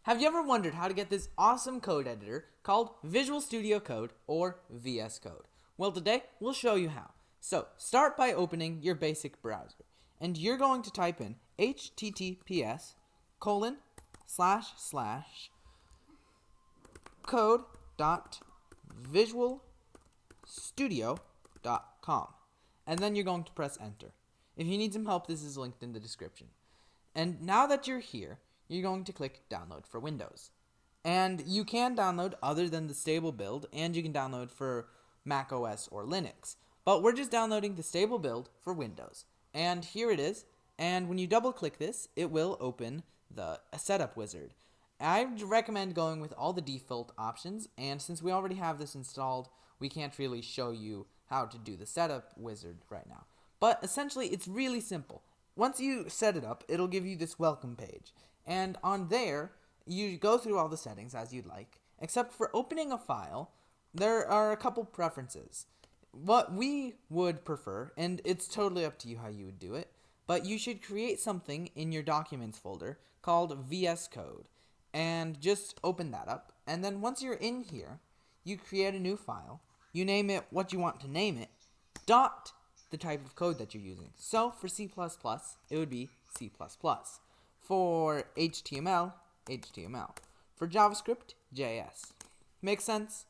Have you ever wondered how to get this awesome code editor called Visual Studio Code or VS Code? Well, today we'll show you how. So, start by opening your basic browser, and you're going to type in https://code.visualstudio.com, and then you're going to press enter. If you need some help, this is linked in the description. And now that you're here, you're going to click download for Windows. And you can download other than the stable build, and you can download for Mac OS or Linux. But we're just downloading the stable build for Windows. And here it is. And when you double click this, it will open the setup wizard. I recommend going with all the default options, and since we already have this installed, we can't really show you how to do the setup wizard right now. But essentially, it's really simple. Once you set it up, it'll give you this welcome page. And on there, you go through all the settings as you'd like, except for opening a file, there are a couple preferences. What we would prefer, and it's totally up to you how you would do it, but you should create something in your documents folder called VS Code, and just open that up. And then once you're in here, you create a new file, you name it what you want to name it, dot the type of code that you're using. So for C++, it would be C++. For HTML, HTML. For JavaScript, JS. Make sense?